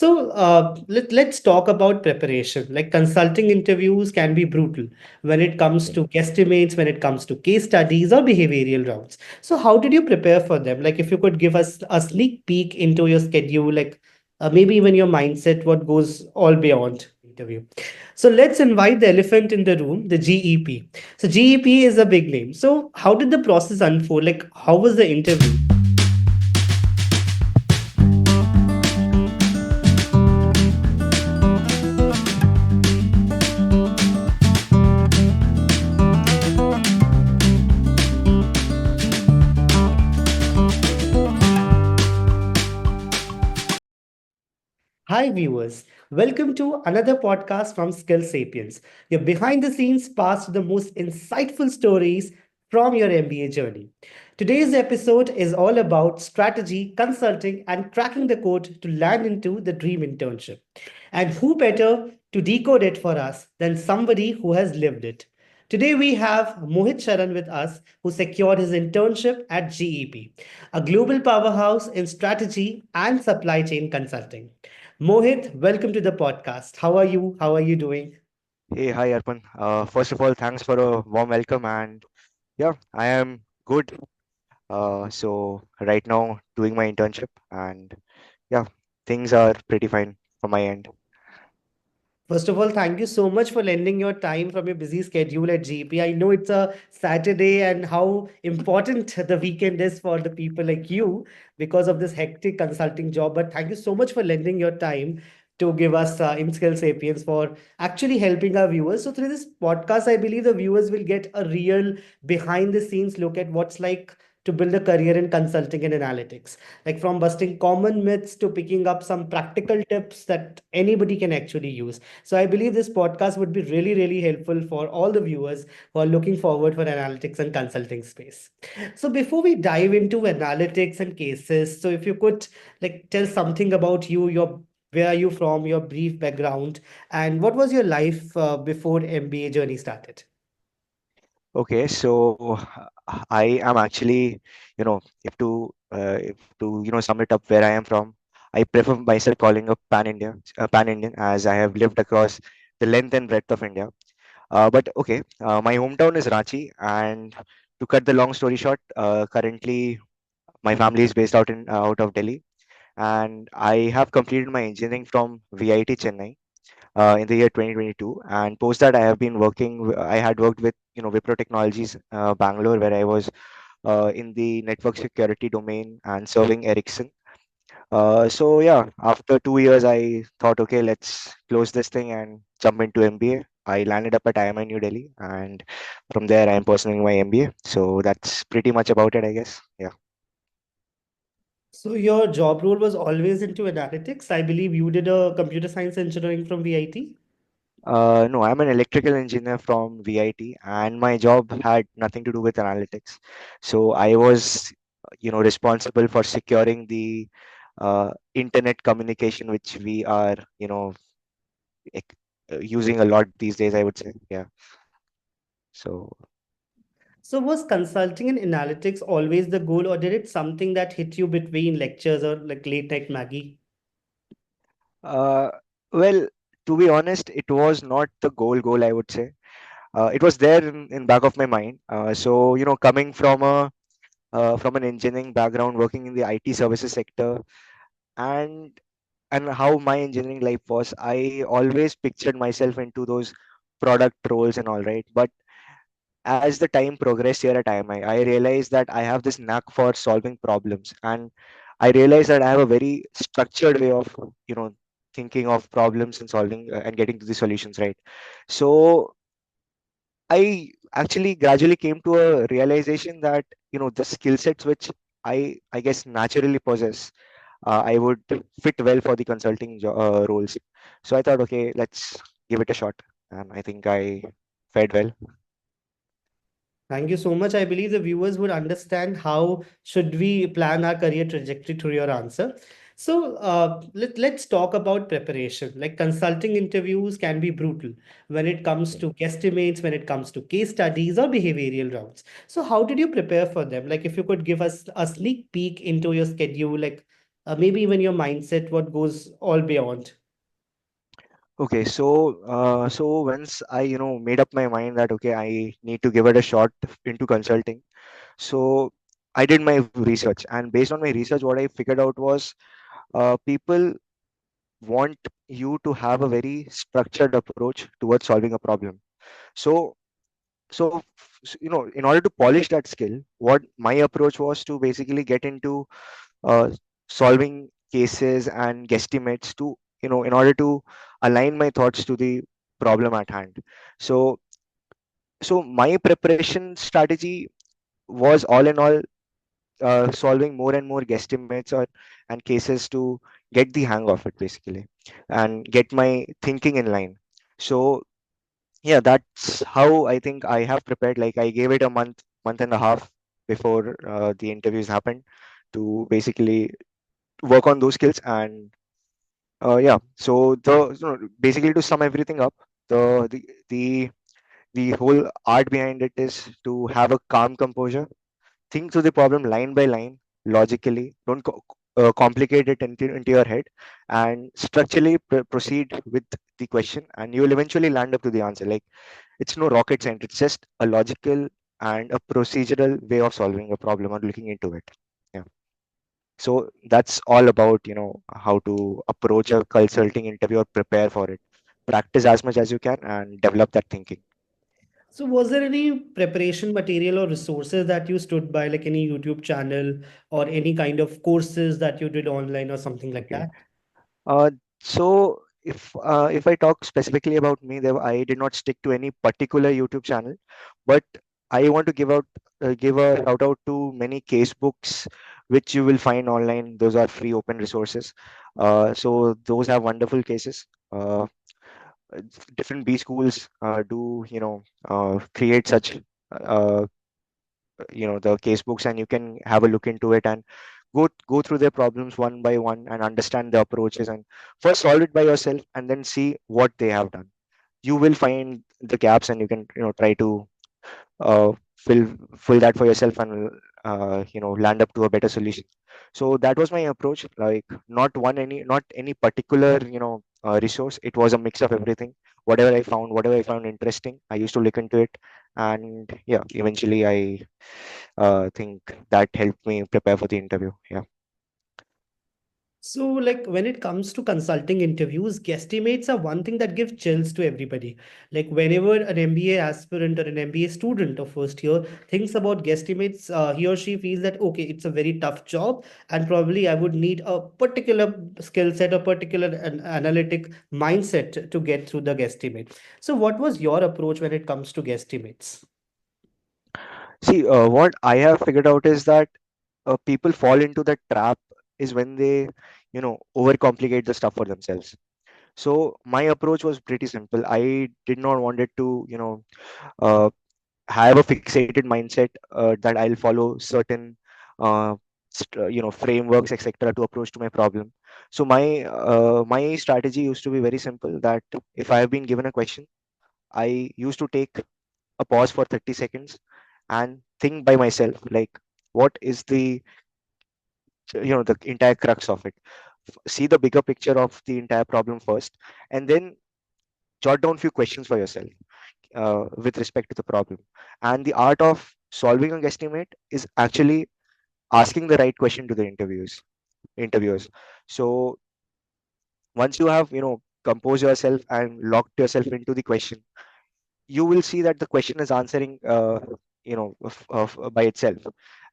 Let's talk about preparation. Like consulting interviews can be brutal when it comes to guesstimates, when it comes to case studies or behavioral rounds. So how did you prepare for them? Like if you could give us a sneak peek into your schedule, like maybe even your mindset, what goes all beyond interview. So let's invite the elephant in the room, the GEP. So GEP is a big name. So how did the process unfold? Like how was the interview? Hi, viewers. Welcome to another podcast from Skill Sapiens, your behind the scenes pass to the most insightful stories from your MBA journey. Today's episode is all about strategy, consulting, and cracking the code to land into the dream internship. And who better to decode it for us than somebody who has lived it? Today we have Mohit Sharan with us, who secured his internship at GEP, a global powerhouse in strategy and supply chain consulting. Mohit, welcome to the podcast. How are you? How are you doing? Hey, hi Arpan. First of all, thanks for a warm welcome. And yeah, I am good. So right now doing my internship, and yeah, things are pretty fine from my end. First of all, thank you so much for lending your time from your busy schedule at GP. I know it's a Saturday and how important the weekend is for the people like you because of this hectic consulting job. But thank you so much for lending your time to give us in Skill Sapiens for actually helping our viewers. So through this podcast, I believe the viewers will get a real behind the scenes look at what's like to build a career in consulting and analytics, like from busting common myths to picking up some practical tips that anybody can actually use. So I believe this podcast would be really, really helpful for all the viewers who are looking forward for analytics and consulting space. So before we dive into analytics and cases, so if you could like tell something about you, your where are you from, your brief background, and what was your life before MBA journey started? Okay, so I am actually, if to sum it up where I am from, I prefer myself calling a pan Indian, as I have lived across the length and breadth of India. But okay, my hometown is Ranchi, and to cut the long story short, currently my family is based out of Delhi, and I have completed my engineering from VIT Chennai in the year 2022. And post that, I had worked with Wipro Technologies, Bangalore, where I was in the network security domain and serving Ericsson. So yeah, after 2 years, I thought, okay, let's close this thing and jump into MBA. I landed up at IMI New Delhi, and from there, I'm pursuing my MBA. So that's pretty much about it, I guess. Yeah. So your job role was always into analytics. I believe you did a computer science engineering from VIT. No, I'm an electrical engineer from VIT, and my job had nothing to do with analytics. So I was, responsible for securing the internet communication, which we are, ec- using a lot these days, I would say. Yeah. So, So was consulting and analytics always the goal, or did it something that hit you between lectures or like late night Maggie? uh, well, to be honest, it was not the goal, I would say. It was there in back of my mind. So, coming from an engineering background, working in the IT services sector, and how my engineering life was, I always pictured myself into those product roles and all, right? But as the time progressed here at I realized that I have this knack for solving problems, and I realized that I have a very structured way of you know thinking of problems and solving and getting to the solutions, right? So I actually gradually came to a realization that the skill sets which I guess naturally possess, I would fit well for the consulting roles. So I thought, okay, let's give it a shot, and I think I fared well. Thank you so much. I believe the viewers would understand how should we plan our career trajectory through your answer. So let's talk about preparation. Like consulting interviews can be brutal when it comes to guesstimates, when it comes to case studies or behavioral rounds. So how did you prepare for them? Like if you could give us a sneak peek into your schedule, like maybe even your mindset, what goes all beyond? Okay, so once I, made up my mind that okay, I need to give it a shot into consulting. So I did my research, and based on my research, what I figured out was people want you to have a very structured approach towards solving a problem. So, in order to polish that skill, what my approach was to basically get into uh, solving cases and guesstimates to, in order to align my thoughts to the problem at hand. So, my preparation strategy was all in all solving more and more guesstimates or and cases to get the hang of it basically, and get my thinking in line. So yeah, that's how I think I have prepared. Like I gave it a month and a half before the interviews happened to basically work on those skills. And yeah, basically to sum everything up, the the the the whole art behind it is to have a calm composure, think through the problem line by line, logically. Don't complicate it into your head, and structurally proceed with the question, and you will eventually land up to the answer. Like it's no rocket science; it's just a logical and a procedural way of solving a problem or looking into it. Yeah. So that's all about how to approach a consulting interview or prepare for it. Practice as much as you can and develop that thinking. So, was there any preparation material or resources that you stood by, like any YouTube channel or any kind of courses that you did online or something like Okay. that? Uh, so if I talk specifically about me, there I did not stick to any particular YouTube channel, but I want to give a shout out to many case books which you will find online. Those are free open resources. So those have wonderful cases. Different B schools do create such uh, the case books, and you can have a look into it and go through their problems one by one and understand the approaches, and first solve it by yourself and then see what they have done. You will find the gaps, and you can try to uh, fill fill that for yourself, and land up to a better solution. So that was my approach. Like not any particular resource. It was a mix of everything. Whatever I found interesting, I used to look into it. And yeah, eventually I think that helped me prepare for the interview. Yeah. So, like when it comes to consulting interviews, guesstimates are one thing that gives chills to everybody. Like whenever an MBA aspirant or an MBA student of first year thinks about guesstimates, he or she feels that okay, it's a very tough job, and probably I would need a particular skill set or particular analytic mindset to get through the guesstimate. So, what was your approach when it comes to guesstimates? See, what I have figured out is that people fall into the trap is when they, overcomplicate the stuff for themselves. So my approach was pretty simple. I did not want it to, uh, have a fixated mindset that I'll follow certain, frameworks, etc., to approach to my problem. So my strategy used to be very simple. That if I have been given a question, I used to take a pause for 30 seconds and think by myself, like what is the entire crux of it. See the bigger picture of the entire problem first, and then jot down few questions for yourself with respect to the problem. And the art of solving a guesstimate is actually asking the right question to the interviewers. So once you have composed yourself and locked yourself into the question, you will see that the question is answering by itself.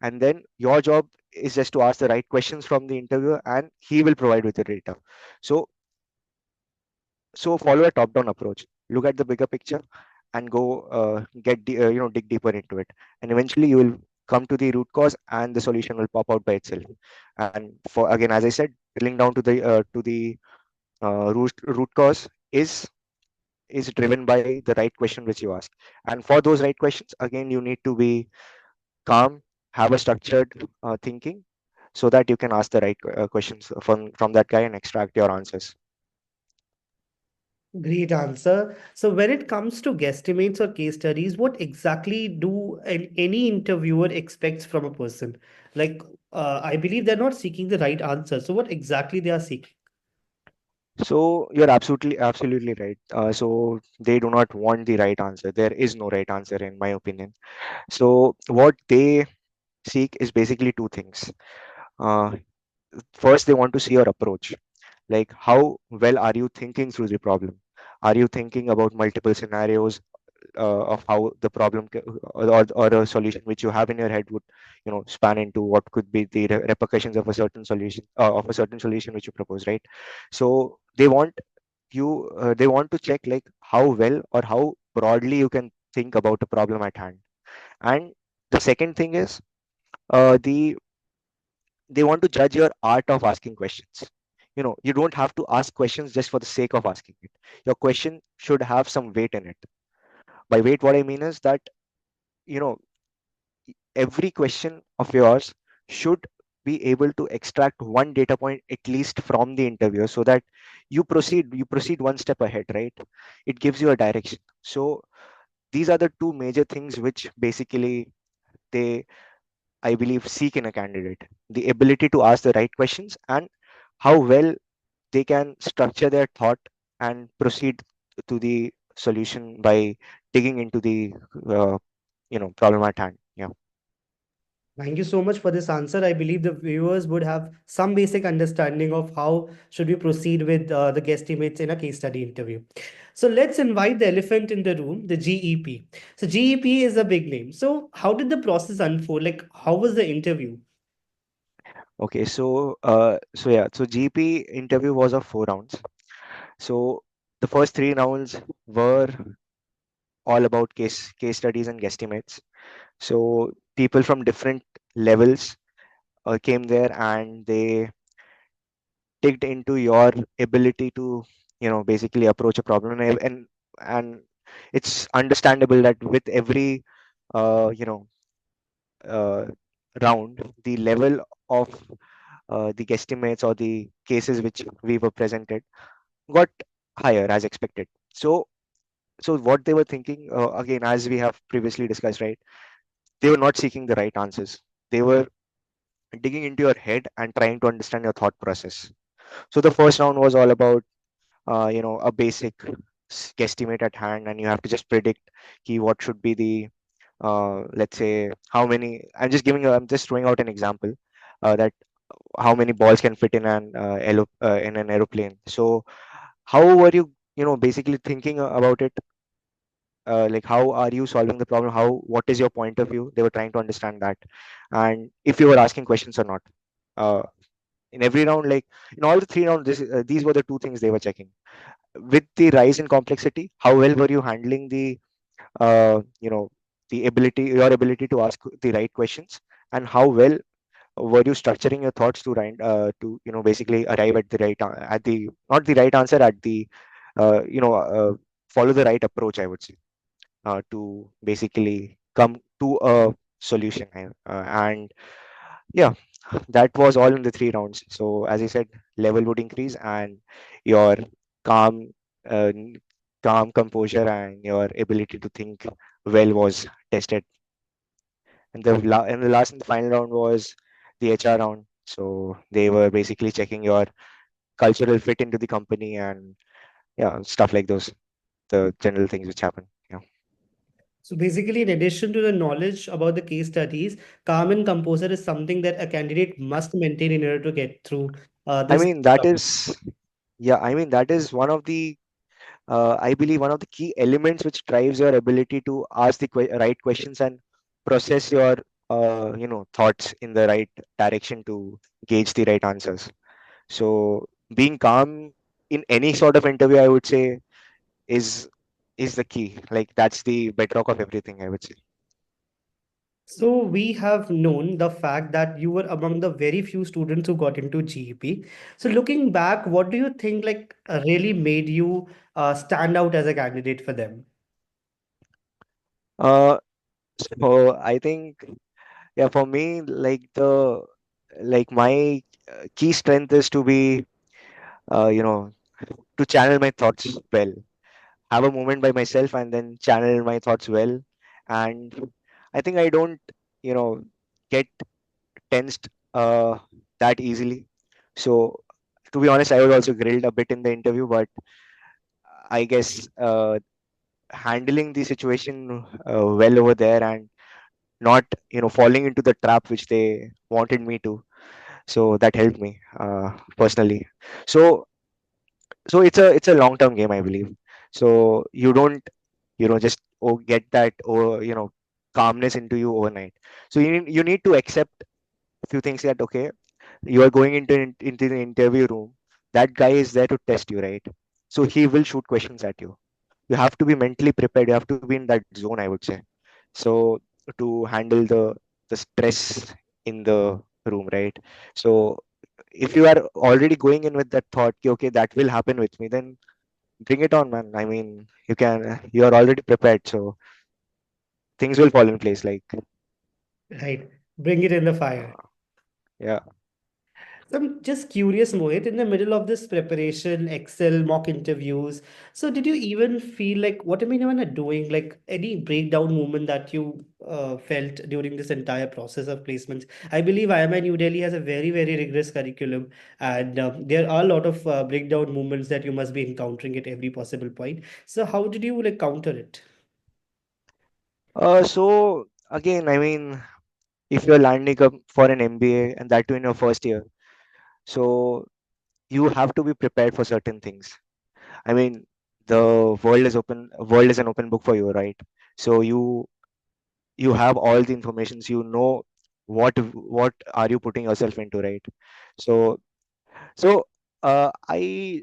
And then your job is just to ask the right questions from the interviewer, and he will provide with the data. So so follow a top down approach. Look at the bigger picture and go dig deeper into it, and eventually you will come to the root cause, and the solution will pop out by itself. And for again, as I said, drilling down to the root cause is driven by the right question which you ask. And for those right questions, again, you need to be calm, have a structured thinking, so that you can ask the right questions from that guy and extract your answers. Great answer. So, when it comes to guesstimates or case studies, what exactly do any interviewer expects from a person? Like, I believe they're not seeking the right answer. So, what exactly they are seeking? So you're absolutely right. So they do not want the right answer. There is no right answer, in my opinion. So what they seek is basically two things. Uh, First, they want to see your approach. Like, how well are you thinking through the problem? Are you thinking about multiple scenarios of how the problem or a solution which you have in your head would, span into what could be the repercussions of a certain solution which you propose, right? So they want to check like how well or how broadly you can think about a problem at hand. And the second thing is, the they want to judge your art of asking questions. You don't have to ask questions just for the sake of asking it. Your question should have some weight in it. By weight, what I mean is that, you know every question of yours should be able to extract one data point at least from the interview, so that you proceed one step ahead, right? It gives you a direction. So these are the two major things which basically they, I believe, seek in a candidate: the ability to ask the right questions, and how well they can structure their thought and proceed to the solution by digging into the uh, problem at hand. Yeah. Thank you so much for this answer. I believe the viewers would have some basic understanding of how should we proceed with the guesstimates in a case study interview. So let's invite the elephant in the room, the GEP. So GEP is a big name. So how did the process unfold? Like how was the interview? Okay, so GP interview was of 4 rounds. So the first 3 rounds were all about case studies and guesstimates. So people from different levels came there, and they digged into your ability to, basically approach a problem. And it's understandable that with every uh, you know uh, round, the level of the guesstimates or the cases which we were presented got higher as expected. So what they were thinking, again, as we have previously discussed, right? They were not seeking the right answers. They were digging into your head and trying to understand your thought process. So the first round was all about, a basic guesstimate at hand, and you have to just predict key what should be the, let's say, how many. I'm just throwing out an example, that how many balls can fit in in an aeroplane. So how were you, basically thinking about it? Like, how are you solving the problem? What is your point of view? They were trying to understand that, and if you were asking questions or not. Uh, in every round, like in all the 3 rounds, these were the two things they were checking. With the rise in complexity, how well were you handling uh, you know, your ability to ask the right questions, and how well were you structuring your thoughts to basically arrive at the at the not the right answer, at the uh, you know uh, follow the right approach, I would say, to basically come to a solution. And yeah, that was all in the 3 rounds. So as I said, level would increase, and your calm, uh, n- calm composure and your ability to think well was tested. And the last and the final round was the HR round. So they were basically checking your cultural fit into the company, and yeah, stuff like those, the general things which happen. Yeah. So basically, in addition to the knowledge about the case studies, calm and composure is something that a candidate must maintain in order to get through I this. mean, that is, yeah, I mean, that is one of the, I believe, one of the key elements which drives your ability to ask the right questions and process your, thoughts in the right direction to gauge the right answers. So being calm in any sort of interview, I would say, is is the key. Like, that's the bedrock of everything, I would say. So we have known the fact that you were among the very few students who got into GEP. So looking back, what do you think really made you stand out as a candidate for them? Uh, so I think, yeah, for me, like my key strength is to be, to channel my thoughts well, have a moment by myself and then channel my thoughts well. And I think I don't, you know, get tensed that easily. So to be honest, I was also grilled a bit in the interview, but I guess handling the situation well over there and not, falling into the trap which they wanted me to. So that helped me personally. So it's a long term game, I believe. So you don't, just get that, calmness into you overnight. So you need to accept a few things, that okay, you are going into the interview room. That guy is there to test you, right? So he will shoot questions at you. You have to be mentally prepared. You have to be in that zone, I would say. So to handle the stress in the room, right? So if you are already going in with that thought, "Ki, okay, that will happen with me," then bring it on, man. I mean, you are already prepared, so things will fall in place. Like, Right. Bring it in the fire. yeah. So I'm just curious, Mohit, in the middle of this preparation, Excel, mock interviews, so did you even feel like what am I even doing? Like any breakdown moment that you felt during this entire process of placements? I believe IMI New Delhi has a very, very rigorous curriculum, and there are a lot of breakdown moments that you must be encountering at every possible point. So how did you like counter it? So again, I mean, if you're landing up for an MBA and that too in your first year, so you have to be prepared for certain things. I mean, the world is an open book for you, right? So you have all the informations, what are you putting yourself into, right? So so I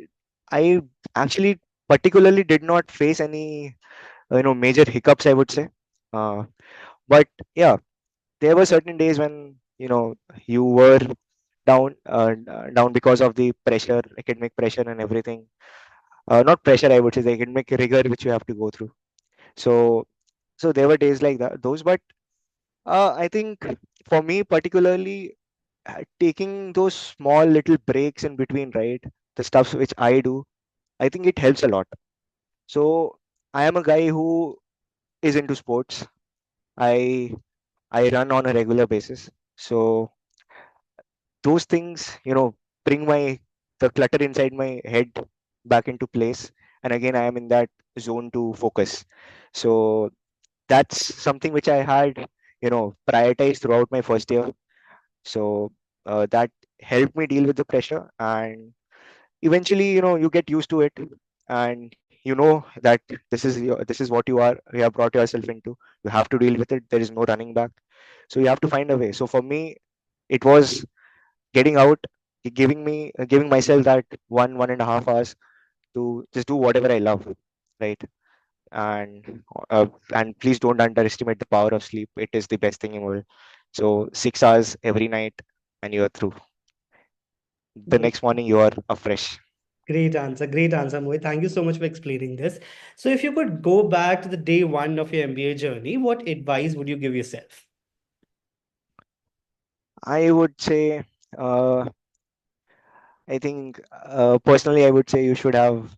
actually particularly did not face any major hiccups, I would say. Uh, but yeah, there were certain days when you were down because of the pressure, academic pressure and everything. Not pressure, I would say, the academic rigor which you have to go through. So there were days like that, those. But I think for me particularly, taking those small little breaks in between, right? The stuff which I do, I think it helps a lot. So I am a guy who is into sports. I I run on a regular basis. So those things, bring the clutter inside my head back into place. And again, I am in that zone to focus. So that's something which I had, prioritized throughout my first year. So that helped me deal with the pressure. And eventually, you get used to it, and that this is what you have brought yourself into. You have to deal with it. There is no running back. So you have to find a way. So for me, it was getting out, giving myself that 1.5 hours to just do whatever I love, right? And and please don't underestimate the power of sleep. It is the best thing in the world. So 6 hours every night, and you're through. The next morning you are afresh. Great answer, Mohit. Thank you so much for explaining this. So, if you could go back to the day one of your MBA journey, what advice would you give yourself? I would say, uh, I think personally, I would say you should have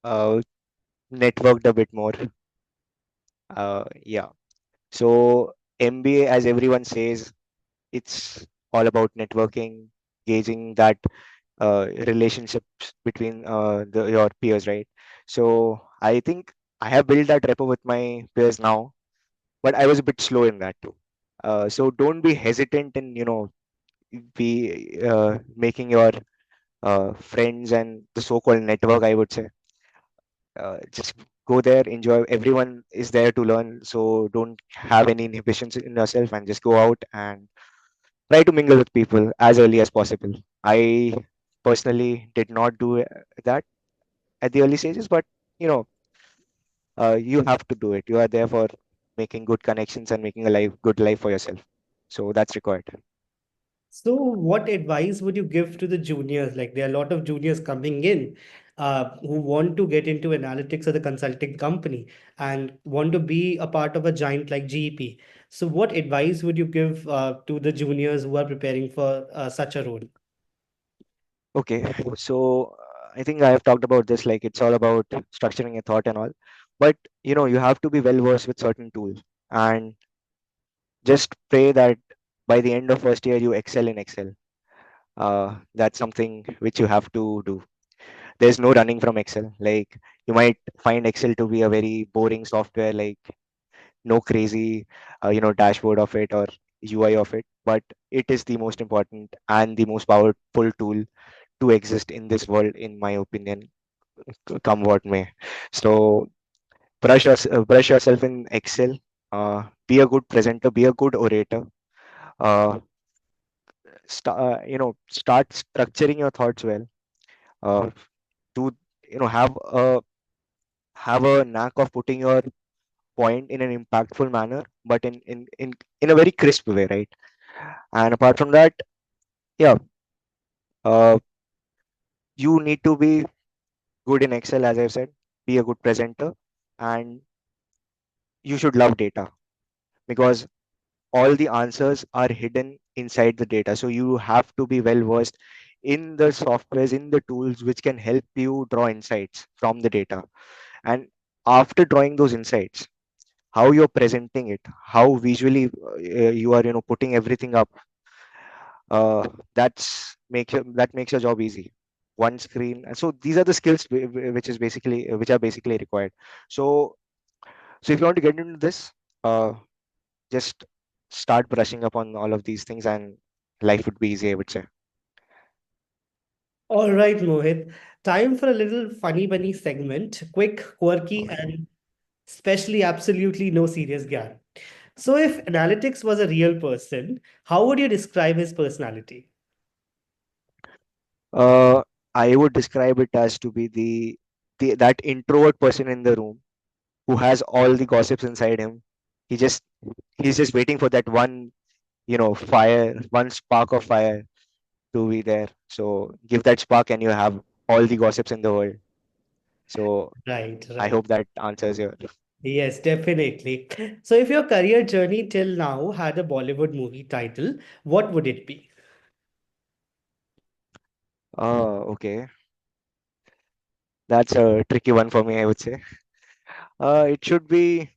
uh, networked a bit more. Yeah. So MBA, as everyone says, it's all about networking, gauging that relationships between your peers, right? So I think I have built that rapport with my peers now, but I was a bit slow in that too. So don't be hesitant in be making your friends and the so-called network, I would say. Just go there, enjoy. Everyone is there to learn, so don't have any inhibitions in yourself and just go out and try to mingle with people as early as possible. I personally did not do that at the early stages, but you know, you have to do it. You are there for making good connections and making a good life for yourself. So that's required. So, what advice would you give to the juniors? Like, there are a lot of juniors coming in who want to get into analytics or the consulting company and want to be a part of a giant like GEP. So, what advice would you give to the juniors who are preparing for such a role? Okay, so I think I have talked about this, like it's all about structuring a thought and all. But you have to be well versed with certain tools, and just pray that by the end of first year you excel in Excel. That's something which you have to do. There's no running from Excel. Like, you might find Excel to be a very boring software, like no crazy, dashboard of it or UI of it, but it is the most important and the most powerful tool to exist in this world, in my opinion, come what may. So brush yourself in Excel. Be a good presenter. Be a good orator. Uh, start structuring your thoughts well. Uh, to have a knack of putting your point in an impactful manner, but in a very crisp way, right? And apart from that, yeah, uh, you need to be good in Excel, as I've said. Be a good presenter, and you should love data, because all the answers are hidden inside the data. So you have to be well versed in the softwares, in the tools which can help you draw insights from the data. And after drawing those insights, how you're presenting it, how visually you are, putting everything up, uh, that makes your job easy. One screen. And so these are the skills which are basically required. So if you want to get into this, uh, just start brushing up on all of these things, and life would be easy, I would say. All right, Mohit. Time for a little funny bunny segment. Quick, quirky, Okay. and especially absolutely no serious guy. So, if analytics was a real person, how would you describe his personality? Uh, I would describe it as to be the that introvert person in the room who has all the gossips inside him. He just he's just waiting for that one, fire, one spark of fire to be there. So give that spark, and you have all the gossips in the world. So Right, I right. hope that answers your. Yes, definitely. So, if your career journey till now had a Bollywood movie title, what would it be? Oh, okay. That's a tricky one for me, I would say. It should be.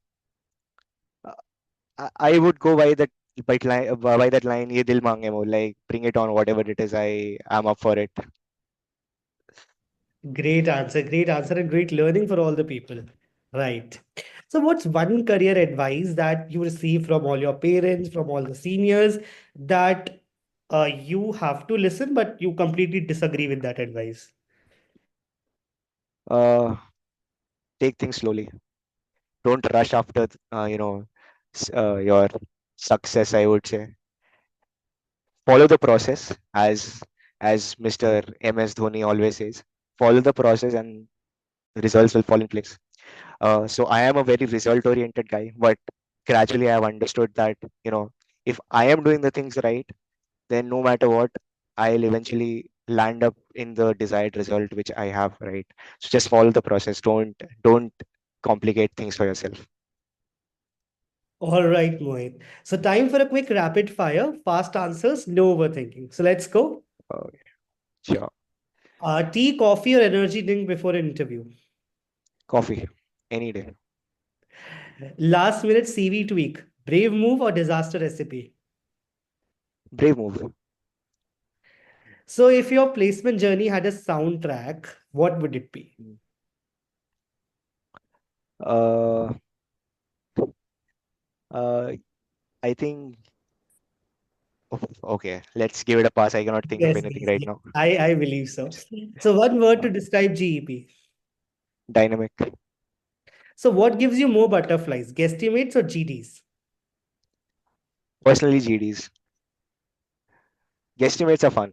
Uh, I would go by that line, "Ye dil mange mo," like bring it on, whatever it is. I am up for it. Great answer, and great learning for all the people. Right. So, what's one career advice that you receive from all your parents, from all the seniors, that you have to listen, but you completely disagree with that advice? Uh, Take things slowly. Don't rush after, your success, I would say. Follow the process, as Mr. MS Dhoni always says. Follow the process, and results will fall in place. So I am a very result oriented guy, but gradually I have understood that, if I am doing the things right, then no matter what, I'll eventually land up in the desired result which I have, right? So just follow the process. Don't complicate things for yourself. All right, Mohit. So, time for a quick rapid fire, fast answers, no overthinking. So, let's go. Uh, sure. Tea, coffee, or energy drink before an interview? Coffee, any day. Last minute CV tweak, brave move or disaster recipe? Brave move. So, if your placement journey had a soundtrack, what would it be? Uh, uh, I think. Okay, let's give it a pass. I cannot think of Yes, anything yes, right yes. now. I believe so. So, one word Uh, to describe GEP. Dynamic. So, what gives you more butterflies, guesstimates or GDs? Personally, GDs. Guesstimates are fun.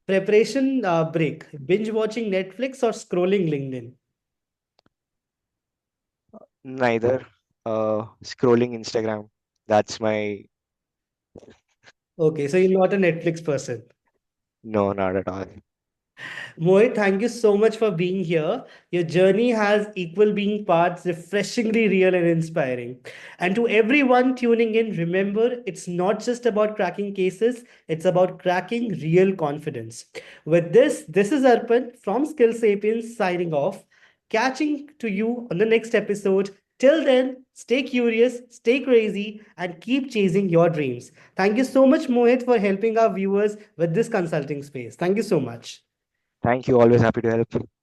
Preparation break, binge watching Netflix or scrolling LinkedIn? Neither. Scrolling Instagram. That's my. Okay, so you're not a Netflix person. No, not at all. Mohit, thank you so much for being here. Your journey has equal being parts refreshingly real and inspiring. And to everyone tuning in, remember it's not just about cracking cases, it's about cracking real confidence. With this is Arpan from Skill Sapiens signing off. Catching to you on the next episode. Till then, stay curious, stay crazy, and keep chasing your dreams. Thank you so much, Mohit, for helping our viewers with this consulting space. Thank you so much. Thank you. Always happy to help.